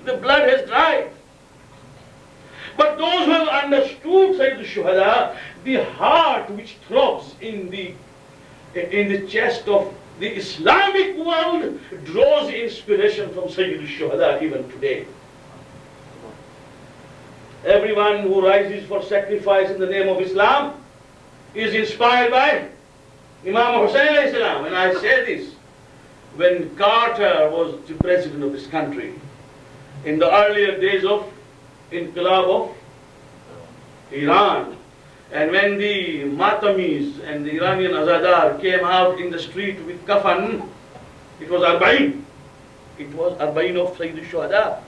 The blood has dried. But those who have understood Sayyid al-Shuhada, the heart which throbs in the chest of the Islamic world draws inspiration from Sayyid al-Shuhada even today. Everyone who rises for sacrifice in the name of Islam is inspired by Imam Hussain alayhi salam. And I say this, when Carter was the president of this country, in the earlier days of Inqilab of Iran, and when the Matamis and the Iranian Azadar came out in the street with kafan, it was Arba'in. It was Arba'in of Sayyid al-Shuhada.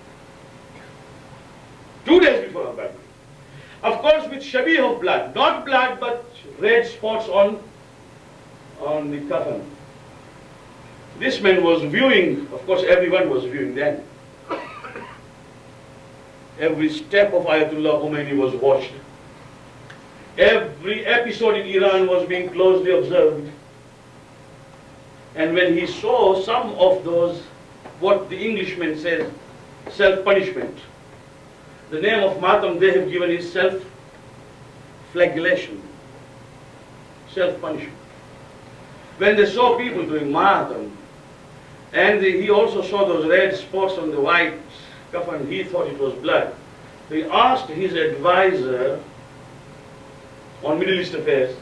2 days before Arba'in. Of course with shabih of blood, not blood but red spots on the kafan. This man was viewing, of course everyone was viewing then. Every step of Ayatollah Khomeini was watched. Every episode in Iran was being closely observed. And when he saw some of those, what the Englishman says, self-punishment, the name of Matam they have given is self-flagellation, self-punishment. When they saw people doing Matam, and he also saw those red spots on the white kafan, he thought it was blood. He asked his advisor on Middle East affairs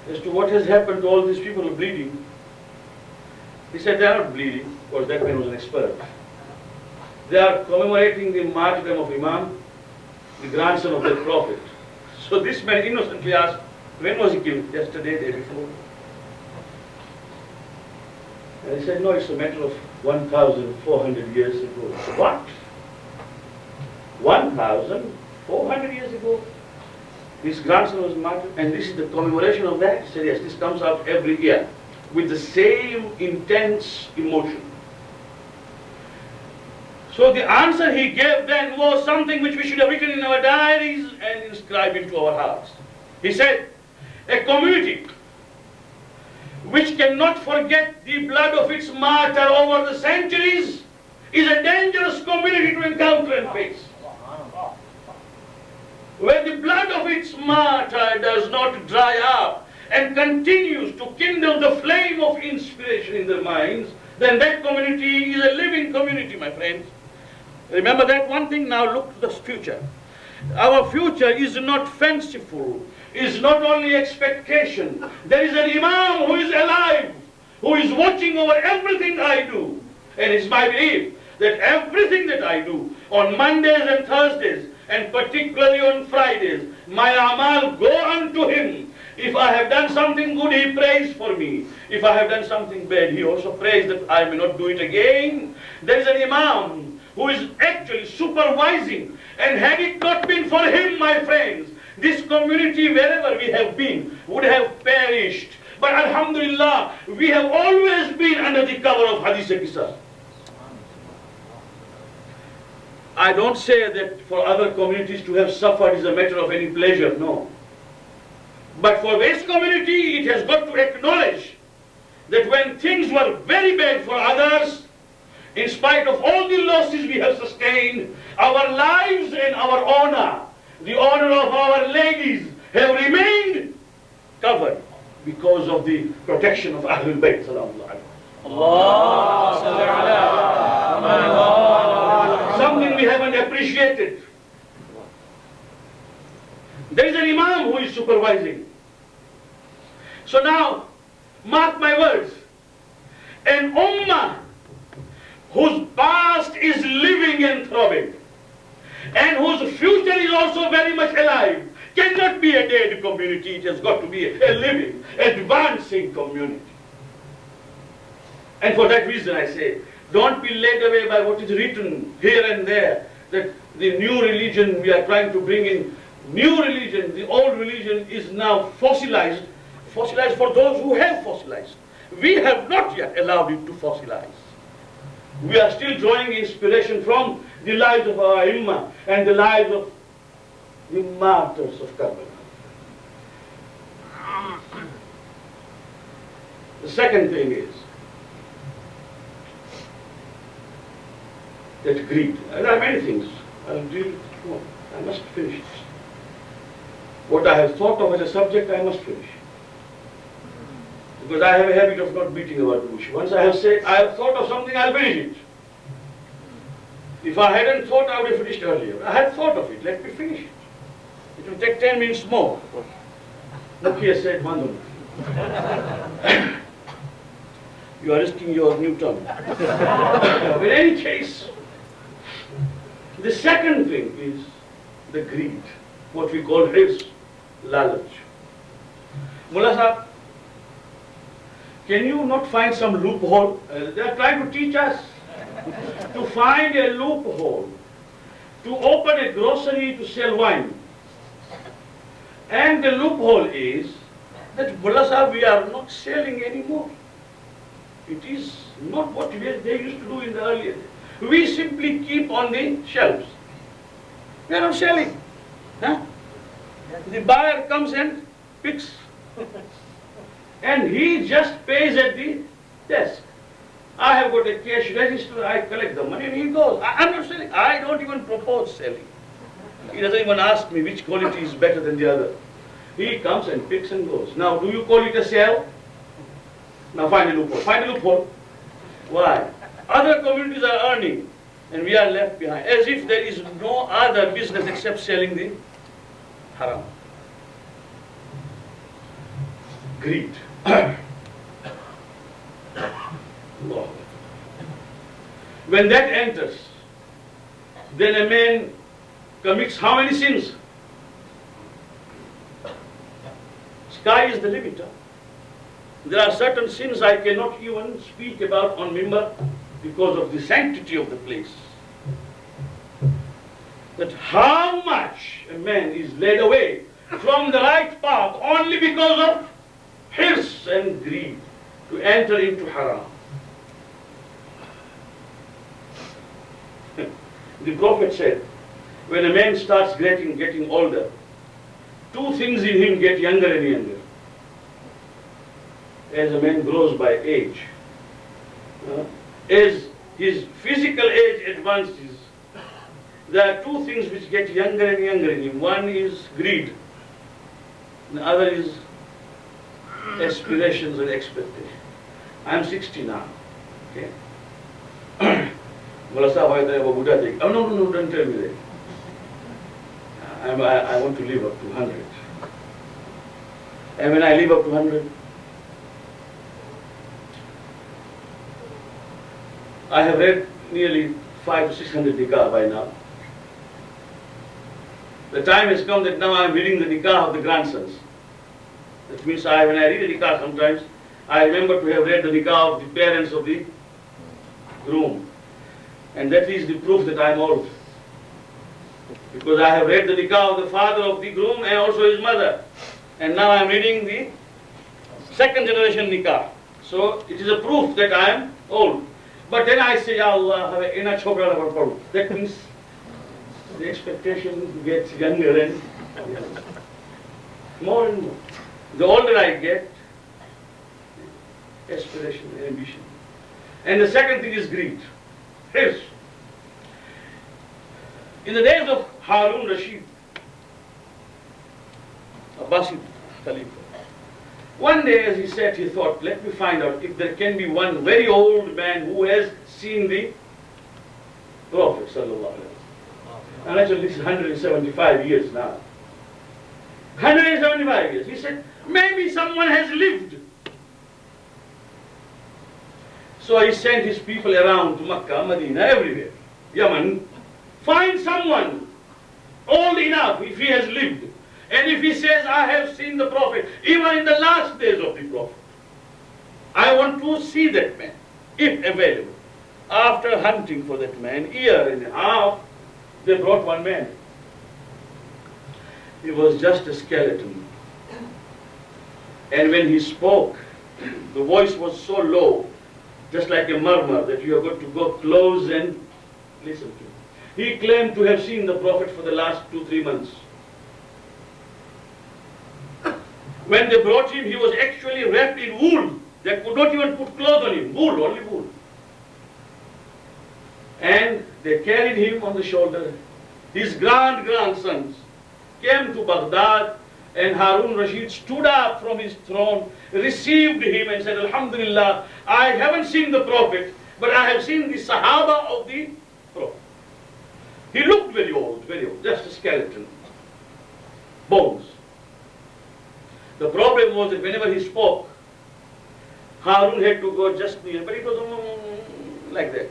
as to what has happened to all these people who are bleeding. He said they are not bleeding, because that man was an expert. They are commemorating the martyrdom of Imam, the grandson of the Prophet. So this man innocently asked, when was he killed? Yesterday, day before. And he said, no, it's a matter of 1,400 years ago. What? 1,400 years ago? His grandson was martyred, and this is the commemoration of that? He said, yes, this comes out every year with the same intense emotion. So the answer he gave then was something which we should have written in our diaries and inscribed into our hearts. He said, a community which cannot forget the blood of its martyr over the centuries is a dangerous community to encounter and face. Where the blood of its martyr does not dry up and continues to kindle the flame of inspiration in their minds, then that community is a living community, my friends. Remember that one thing. Now look to the future. Our future is not fanciful, is not only expectation. There is an Imam who is alive, who is watching over everything I do. And it's my belief that everything that I do on Mondays and Thursdays, and particularly on Fridays, my amal go unto him. If I have done something good, he prays for me. If I have done something bad, he also prays that I may not do it again. There is an Imam who is actually supervising, and had it not been for him, my friends, this community, wherever we have been, would have perished. But alhamdulillah, we have always been under the cover of Hadith-e-Qisas. I don't say that for other communities to have suffered is a matter of any pleasure, no. But for this community, it has got to acknowledge that when things were very bad for others, in spite of all the losses we have sustained, our lives and our honor, the honor of our ladies, have remained covered because of the protection of Ahlul Bayt. Something we haven't appreciated. There is an Imam who is supervising. So now, mark my words, an ummah whose past is living and throbbing, and whose future is also very much alive, cannot be a dead community. It has got to be a living, advancing community. And for that reason I say, don't be led away by what is written here and there, that the new religion we are trying to bring in, new religion, the old religion is now fossilized. Fossilized for those who have fossilized. We have not yet allowed it to fossilize. We are still drawing inspiration from the lives of our Imam and the lives of the martyrs of Karbala. The second thing is, That greed. There are many things. I'll deal with more. I must finish it. What I have thought of as a subject, I must finish. Because I have a habit of not beating about the bush. Once I have said, I have thought of something, I'll finish it. If I hadn't thought, I would have finished earlier. I had thought of it, let me finish it. It will take 10 minutes more. Nokia said, Mandu. You are risking your new tongue. In any case, the second thing is the greed, what we call hirs, lalaj. Mullah Sahab, can you not find some loophole? They are trying to teach us to find a loophole, to open a grocery to sell wine. And the loophole is that, Mullah Sahab, we are not selling anymore. It is not what they used to do in the earlier days. We simply keep on the shelves. We are not selling. Huh? The buyer comes and picks. And he just pays at the desk. I have got a cash register, I collect the money and he goes. I'm not selling. I don't even propose selling. He doesn't even ask me which quality is better than the other. He comes and picks and goes. Now, do you call it a sale? Now find a loophole. Find a loophole. Why? Other communities are earning and we are left behind. As if there is no other business except selling the haram. Greed. When that enters, then a man commits how many sins? Sky is the limit. There are certain sins I cannot even speak about on Mimbar because of the sanctity of the place. That how much a man is led away from the right path only because of hirs and greed to enter into haram. The Prophet said, when a man starts getting older, two things in him get younger and younger. As a man grows by age, as his physical age advances, there are two things which get younger and younger in him. One is greed, the other is aspirations and expectations. I am 60 now. Okay? Mullah Sahab, I have a Buddha thing. Oh, no, don't tell me that. I want to live up to 100. And when I live up to 100, I have read nearly 500 to 600 nikah by now. The time has come that now I am reading the nikah of the grandsons. That means when I read a nikah sometimes, I remember to have read the nikah of the parents of the groom. And that is the proof that I am old. Because I have read the nikah of the father of the groom and also his mother. And now I am reading the second generation nikah. So it is a proof that I am old. But then I say, Ya Allah, that means the expectation gets younger and younger. More and more. The older I get, aspiration, ambition. And the second thing is greed. Hirs. In the days of Harun Rashid, Abbasid Khalifa, one day as he sat, he thought, let me find out if there can be one very old man who has seen the Prophet sallallahu alaihi wasallam. And actually this is 175 years now. 175 years. He said, maybe someone has lived. So he sent his people around to Makkah, Medina, everywhere, Yemen. Find someone old enough if he has lived. And if he says, I have seen the Prophet, even in the last days of the Prophet, I want to see that man, if available. After hunting for that man, year and a half, they brought one man. He was just a skeleton. And when he spoke, the voice was so low, just like a murmur, that you have got to go close and listen to him. He claimed to have seen the Prophet for the last 2-3 months. When they brought him, he was actually wrapped in wool. They could not even put clothes on him. Wool, only wool. And they carried him on the shoulder. His grandsons came to Baghdad, and Harun Rashid stood up from his throne, received him and said, Alhamdulillah, I haven't seen the Prophet, but I have seen the Sahaba of the Prophet. He looked very old, just a skeleton, bones. The problem was that whenever he spoke, Harun had to go just near, but it was like that.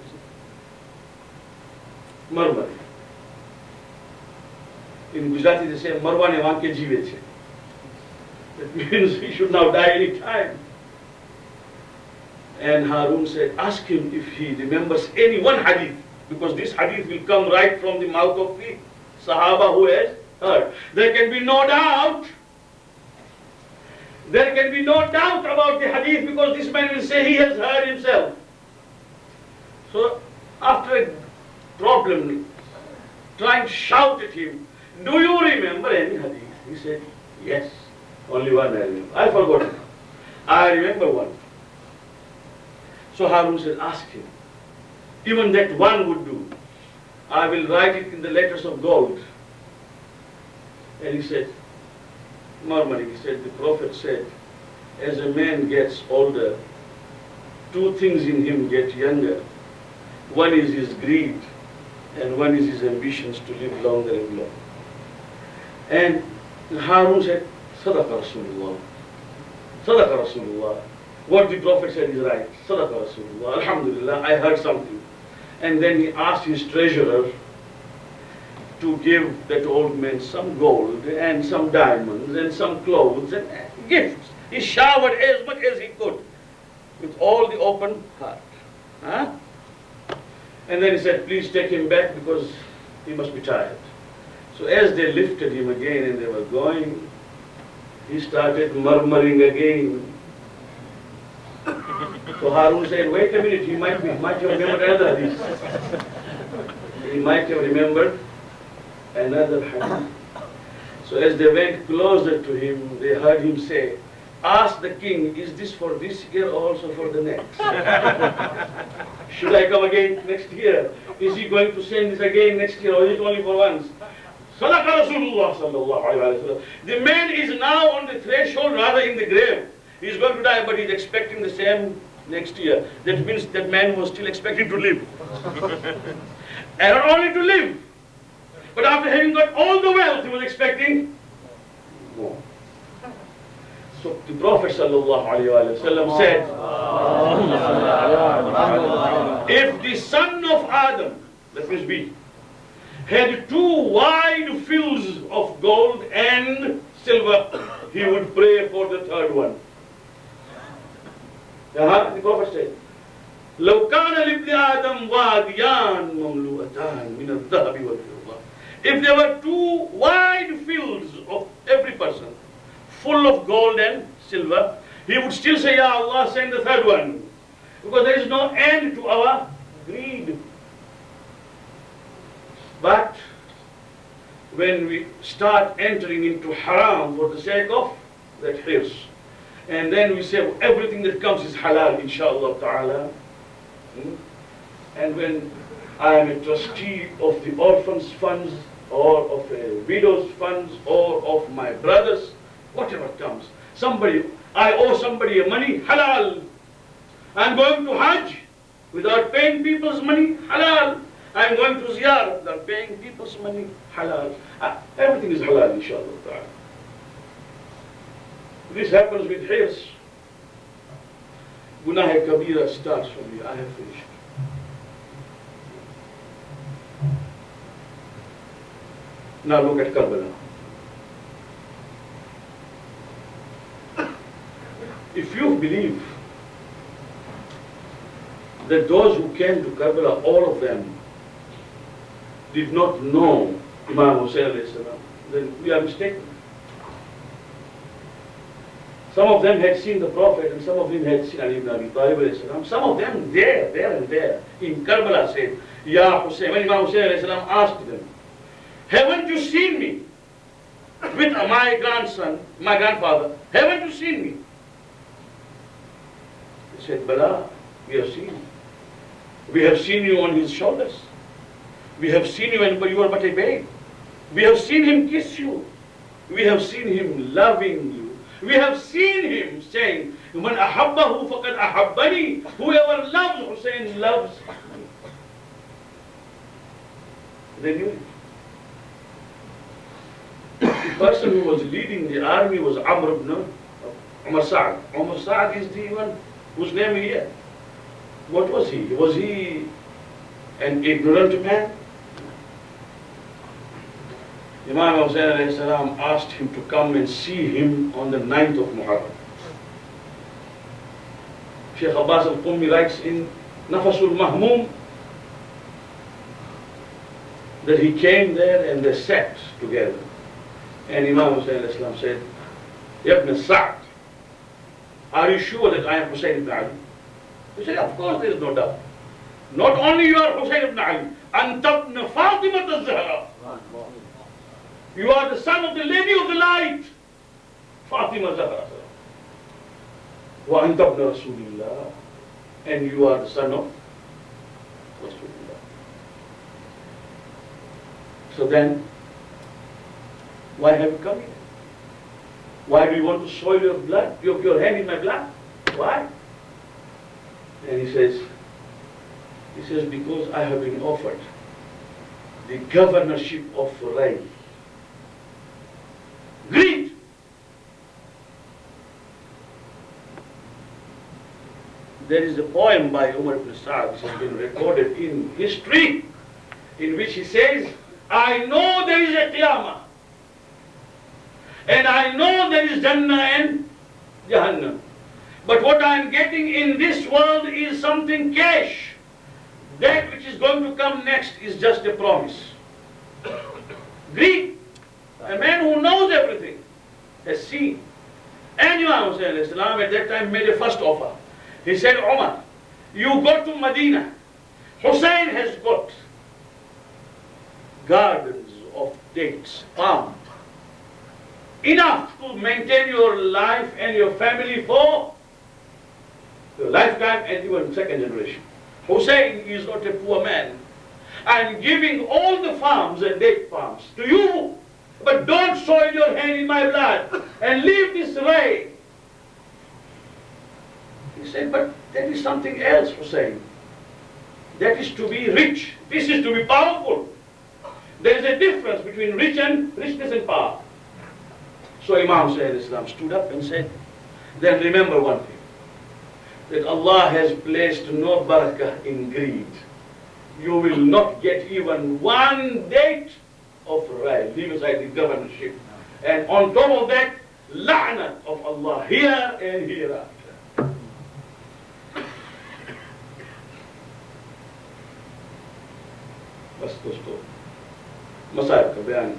Murmur. In Gujarati they say, Marwane wanke jive che. That means he should now die any time. And Harun said, ask him if he remembers any one hadith, because this hadith will come right from the mouth of the Sahaba who has heard. There can be no doubt. There can be no doubt about the hadith, because this man will say he has heard himself. So after a problem, trying to shout at him, do you remember any hadith? He said, yes, only one I remember. I forgot it. I remember one. So Harun said, ask him. Even that one would do. I will write it in the letters of gold. And he said, murmuring, he said, the Prophet said, as a man gets older, two things in him get younger. One is his greed, and one is his ambitions to live longer and longer. And Harun said, Sadaqa Rasulullah. Sadaqa Rasulullah. What the Prophet said is right. Sadaqa Rasulullah. Alhamdulillah, I heard something. And then he asked his treasurer to give that old man some gold and some diamonds and some clothes and gifts. He showered as much as he could with all the open heart. Huh? And then he said, please take him back because he must be tired. So as they lifted him again and they were going, he started murmuring again. So Harun said, wait a minute, he might have remembered another hadith. He might have remembered another hadith. So as they went closer to him, they heard him say, ask the king, is this for this year or also for the next? Should I come again next year? Is he going to send this again next year, or is it only for once? Sadaqa Rasulullah sallallahu alayhi wa sallam. The man is now on the threshold, rather in the grave. He is going to die, but he is expecting the same next year. That means that man was still expecting to live. And not only to live, but after having got all the wealth, he was expecting more. So the Prophet sallallahu alayhi wa sallam said, if the son of Adam, that means we, had two wide fields of gold and silver, he would pray for the third one. The Prophet said, لو كان لابن آدم واديان مملوءتان من الذهب والفضة. If there were two wide fields of every person, full of gold and silver, he would still say, Ya Allah, send the third one. Because there is no end to our greed. But when we start entering into haram for the sake of that hirs, and then we say everything that comes is halal, inshallah ta'ala. And when I am a trustee of the orphans' funds, or of a widow's funds, or of my brother's, whatever comes, I owe somebody a money, halal. I'm going to Hajj without paying people's money, halal. I'm going to ziyarah without paying people's money, halal. Everything is halal, inshallah ta'ala. This happens with hirs. Gunah kabira starts from here. I have finished. Now look at Karbala. If you believe that those who came to Karbala, all of them, did not know Imam Hussain alayhi salam, then we are mistaken. Some of them had seen the Prophet, and some of them had seen Ali ibn Abi Talib alayhi salam. Some of them there in Karbala said, Ya Hussain, when Imam Hussain alayhi salam asked them, haven't you seen me with my grandson, my grandfather? Haven't you seen me? They said, Bala, we have seen. We have seen you on his shoulders. We have seen you when you were but a babe. We have seen him kiss you. We have seen him loving you. We have seen him saying, "Man ahabbahu faqad ahabbani." Whoever loves Hussein loves me. They knew it. The person who was leading the army was Umar Sa'd. Umar Sa'd is the one whose name here. What was he? Was he an ignorant man? Imam Hussain alayhi salam asked him to come and see him on the 9th of Muharram. Shaykh Abbas al-Qummi writes in Nafasul Mahmum that he came there and they sat together. And Imam Hussain alayhi salam said, "Ibn Sa'd, are you sure that I am Hussein ibn Ali?" He said, "Of course, there is no doubt. Not only you are Hussein ibn Ali, Anta ibn Fatima az-Zahra. You are the son of the Lady of the Light, Fatima Zahra. Wa anta ibn Rasulillah. And you are the son of Rasulullah." So then, why have you come here? Why do you want to soil your blood, your hand in my blood? Why? And he says, because I have been offered the governorship of Rai. Greed. There is a poem by Umar ibn Sa'd which has been recorded in history, in which he says, "I know there is a Qiyamah, and I know there is Jannah and Jahannam. But what I am getting in this world is something cash. That which is going to come next is just a promise." Greed. A man who knows everything has seen. And Imam Hussain alayhi salam at that time made a first offer. He said, "Umar, you go to Medina. Hussein has got gardens of dates, palm, enough to maintain your life and your family for your lifetime and even second generation. Hussein is not a poor man. I am giving all the farms and date palms to you, but don't soil your hand in my blood and leave this Rai." He said, "But that is something else, Hussein. That is to be rich. This is to be powerful. There is a difference between richness and power." So Imam Hussain stood up and said, "Then remember one thing, that Allah has placed no barakah in greed. You will not get even one date of Rai, leave aside the governorship. And on top of that, la'nat of Allah here and hereafter." बस दोस्तों, मसाइब का बयान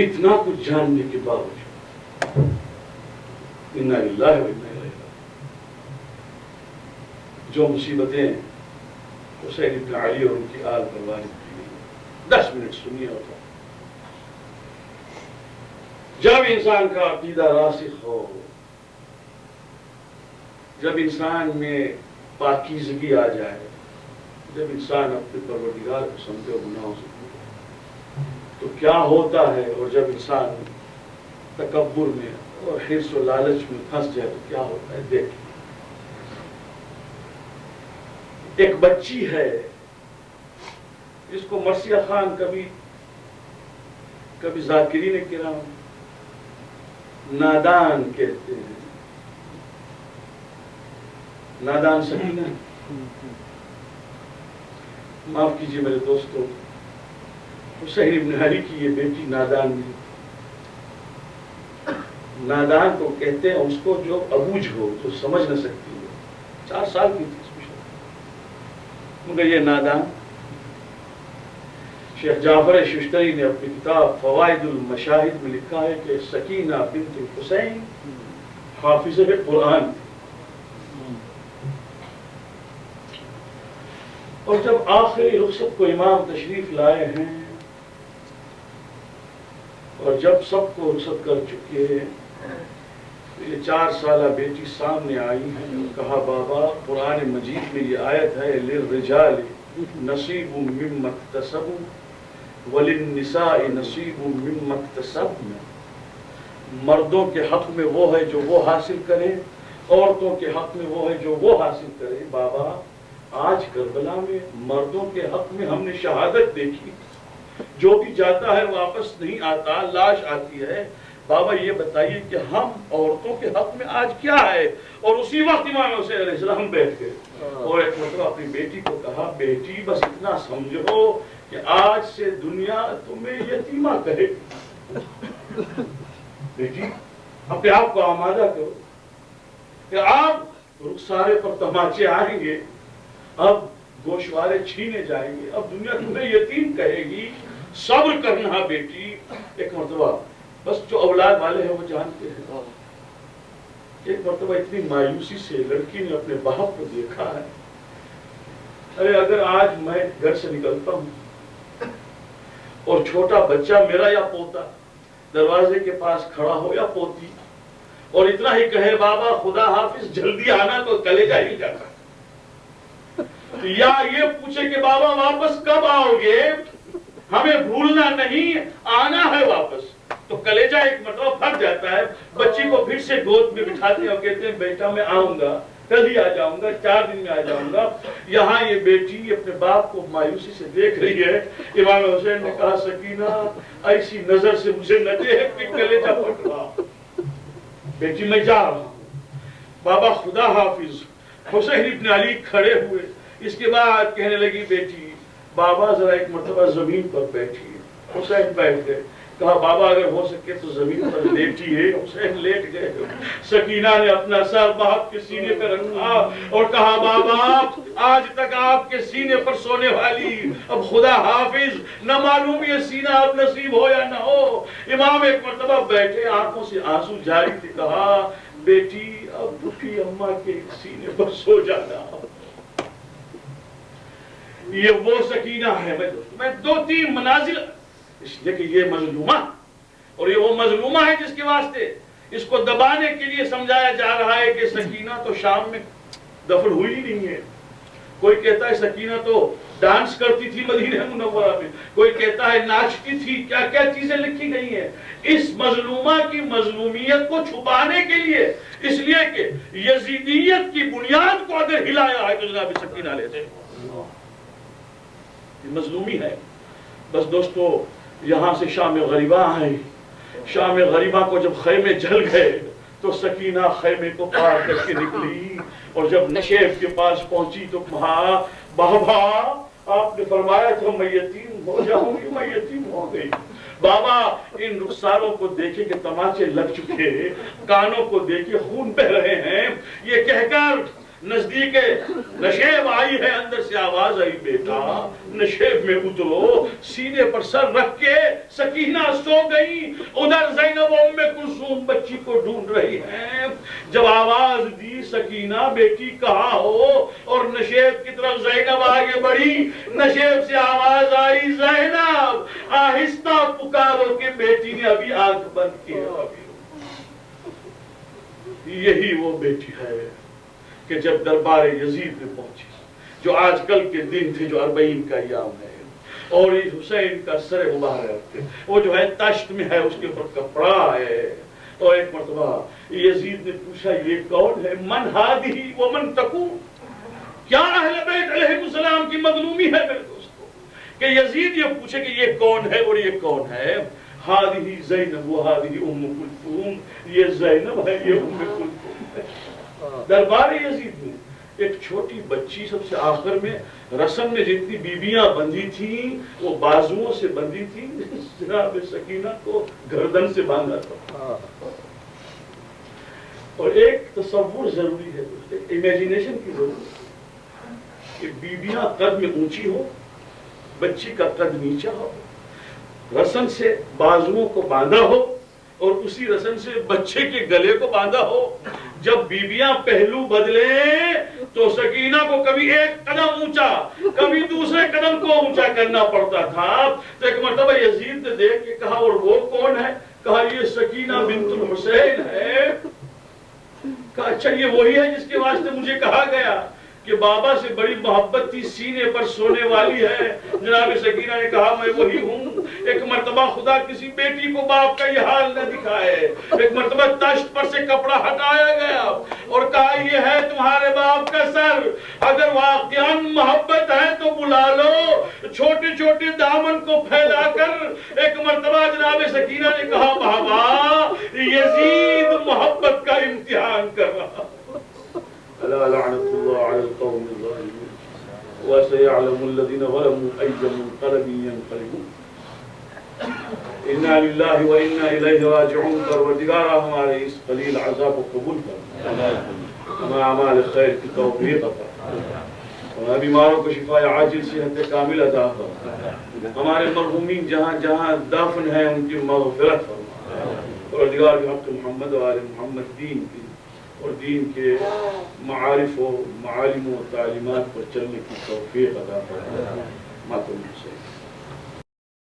इतना कुछ जानने के बावजूद इन्ना लिल्लाहि व इन्ना इलैहि राजिऊन, जो मुसीबतें हुसैन इब्न अली और उनकी आल पर वारिद की गई, 10 मिनट सुनिए। और जब इंसान का अकीदा रासिख हो, जब इंसान में पाकीज़गी आ जाए, जब इंसान अपने परवरदिगार को समझे और गुनाहों से तो क्या होता है, और जब इंसान तकब्बुर में और हिर्स और लालच में फंस जाए तो क्या होता है। देखिए, एक बच्ची है जिसको मर्सिया खान कभी जाकिरीन किराम नादान कहते हैं, नादान सकीना। माफ कीजिए मेरे दोस्तों, हुसैन इब्न अली की ये बेटी नादान नहीं। नादान तो कहते हैं उसको जो अबूझ हो, जो समझ न सकती हो। 4 साल की थी मगर ये नादान। शेख जाफर शुश्तरी ने अपनी किताब फवाइदुल मशाहिद में लिखा है कि सकीना बिन्त हुसैन हाफिज़े कुरान थी। और जब आखिरी रुखसत को इमाम तशरीफ लाए हैं اور جب سب کو رخصت کر چکے یہ 4 سالہ بیٹی سامنے آئی ہے اور کہا بابا قرآن مجید میں یہ آیت ہے للرجال نصیب مما اکتسبوا وللنساء نصیب مما اکتسبن، مردوں کے حق میں وہ ہے جو وہ حاصل کرے، عورتوں کے حق میں وہ ہے جو وہ حاصل کرے۔ بابا آج کربلا میں مردوں کے حق میں ہم نے شہادت دیکھی، جو بھی جاتا ہے واپس نہیں آتا، لاش آتی ہے۔ بابا یہ بتائیے کہ ہم عورتوں کے حق میں آج کیا ہے؟ اور اسی وقت امام حسین علیہ السلام بیٹھ گئے اور ایک مرتبہ اپنی بیٹی کو کہا بیٹی بس اتنا سمجھو کہ آج سے دنیا تمہیں یتیمہ کہے، بیٹی اپنے آپ کو آمادہ کرو کہ آپ رخسارے پر تماچے آئیں گے، اب گوشوارے چھینے جائیں گے، اب دنیا تمہیں یتیم کہے گی، صبر کرنا بیٹی۔ ایک مرتبہ بس جو اولاد والے ہیں وہ جانتے ہیں، ایک مرتبہ اتنی مایوسی سے لڑکی نے اپنے باپ کو دیکھا ہے، ارے اگر آج میں گھر سے نکلتا ہوں اور چھوٹا بچہ میرا یا پوتا دروازے کے پاس کھڑا ہو یا پوتی اور اتنا ہی کہے بابا خدا حافظ جلدی آنا، تو کلیجہ ہل جاتا، یا یہ پوچھے کہ بابا واپس کب آؤ گے، ہمیں بھولنا نہیں، آنا ہے واپس، تو کلیجہ ایک مرتبہ پھٹ جاتا ہے۔ بچی کو پھر سے گود میں بٹھاتے ہیں اور کہتے ہیں بیٹا میں آؤں گا، کل ہی آ جاؤں گا، 4 دن میں آ جاؤں گا۔ یہاں یہ بیٹی اپنے باپ کو مایوسی سے دیکھ رہی ہے۔ امام حسین نے کہا سکینہ ایسی نظر سے مجھے نہ دیکھ کہ کلیجہ پھٹ رہا، بیٹی میں جا رہا ہوں، بابا خدا حافظ۔ حسین ابن علی کھڑے ہوئے، اس کے بعد کہنے لگی بیٹی بابا ذرا ایک مرتبہ زمین پر بیٹھی۔ حسین بیٹھ گئے، کہا بابا اگر ہو سکے تو زمین پر لیٹیے۔ حسین لیٹ گئے، سکینہ نے اپنا سر باپ کے سینے پر رکھا اور کہا بابا آج تک آپ کے سینے پر سونے والی، اب خدا حافظ، نہ معلوم یہ سینہ اب نصیب ہو یا نہ ہو۔ امام ایک مرتبہ بیٹھے، آنکھوں سے آنسو جاری تھے، کہا بیٹی اب بھوٹی اماں کے سینے پر سو جانا۔ یہ وہ سکینہ ہے، میں 2-3 منازل، اس لیے کہ یہ مظلومہ اور یہ وہ مظلومہ ہے جس کے واسطے اس کو دبانے کے لیے سمجھایا جا رہا ہے کہ سکینہ تو شام میں دفن ہوئی ہی نہیں ہے۔ کوئی کہتا ہے سکینہ تو ڈانس کرتی تھی مدینہ منورہ میں، کوئی کہتا ہے ناچتی تھی، کیا کیا چیزیں لکھی گئی ہیں اس مظلومہ کی مظلومیت کو چھپانے کے لیے، اس لیے کہ یزیدیت کی بنیاد کو اگر ہلایا ہے تو جناب سکینہ علیہ مظلومی ہے۔ بس دوستو یہاں سے شام غریبہ آئی، شام غریبہ کو جب خیمے جل گئے تو سکینہ خیمے کو پار کر کے نکلی اور جب نشیب کے پاس پہنچی تو کہا بابا آپ نے فرمایا تھا میں یتیم ہو جاؤں گی، میں یتیم ہو گئی۔ بابا ان رخساروں کو دیکھے کہ تماچے لگ چکے، کانوں کو دیکھے خون بہ رہے ہیں، یہ کہہ کر نزدیک نشیب آئی ہے، اندر سے آواز آئی بیٹا نشیب میں اترو۔ سینے پر سر رکھ کے سکینہ سو گئی، ادھر زینب ام کلثوم بچی کو ڈھونڈ رہی ہیں۔ جب آواز دی سکینہ بیٹی کہاں ہو اور نشیب کی طرف زینب آگے بڑھی، نشیب سے آواز آئی زینب آہستہ پکارو کہ بیٹی نے ابھی آنکھ بند کی۔ یہی وہ بیٹی ہے کہ جب دربار یزید میں پہنچی، جو آج کل کے دن تھے جو 40 کا ایام ہے، اور حسین کا سر مبارک وہ جو ہے تشت میں ہے، اس کے اوپر کپڑا ہے، اور ایک مرتبہ یزید نے پوچھا یہ کون ہے؟ من ہادی ومن تکون، کیا اہل بیت علیہ السلام کی مظلومی ہے میرے دوستو کہ یزید یہ پوچھے کہ یہ کون ہے اور یہ کون ہے؟ ہادی زینب و ہادی ام کلثوم، یہ زینب ہے یہ ام کلثوم ہے۔ دربار یزید میں ایک چھوٹی بچی سب سے آخر میں رسم میں جتنی بیویاں بندھی تھیں وہ بازوؤں سے بندھی تھیں، جناب سکینہ کو گردن سے باندھا تھا۔ اور ایک تصور ضروری ہے، ایک امیجینیشن کی ضرورت ہے کہ بیویاں قد میں اونچی ہو، بچی کا قد نیچا ہو، رسم سے بازوؤں کو باندھا ہو اور اسی رسم سے بچے کے گلے کو باندھا ہو۔ جب بیویاں پہلو بدلیں تو سکینہ کو کبھی ایک قدم اونچا کبھی دوسرے قدم کو اونچا کرنا پڑتا تھا. تو ایک مرتبہ یزید نے دیکھ کے کہا اور وہ کون ہے؟ کہا یہ سکینہ بنت الحسین ہے. کہا اچھا یہ وہی ہے جس کے واسطے مجھے کہا گیا کہ بابا سے بڑی محبت تھی, سینے پر سونے والی ہے. جناب سکینہ نے کہا میں وہی ہوں. ایک مرتبہ خدا کسی بیٹی کو باپ کا یہ حال نہ دکھائے. ایک مرتبہ تشت پر سے کپڑا ہٹایا گیا اور کہا یہ ہے تمہارے باپ کا سر, اگر واقعاً محبت ہے تو بلا لو. چھوٹے چھوٹے دامن کو پھیلا کر ایک مرتبہ جناب سکینہ نے کہا بابا یزید محبت کا امتحان کر رہا. ألا لعنة الله على القوم الظالمين وسيعلم الذين ظلموا أي منقلب ينقلبون. إنا لله وإنا إليه راجعون. پروردگارا ہمارے اس قلیل عذاب کو قبول کر, ہمیں اعمال خیر کی توفیق عطا, ہمارے بیماروں کو شفا عاجل صحت کامل عطا فرما, ہمارے مرحومین جہاں جہاں دفن ہیں ان کی مغفرت فرما. پروردگار بحق محمد و آل محمد دین کی اور دین کے معارف و معالم و تعلیمات پر چلنے کی توفیق عطا فرما.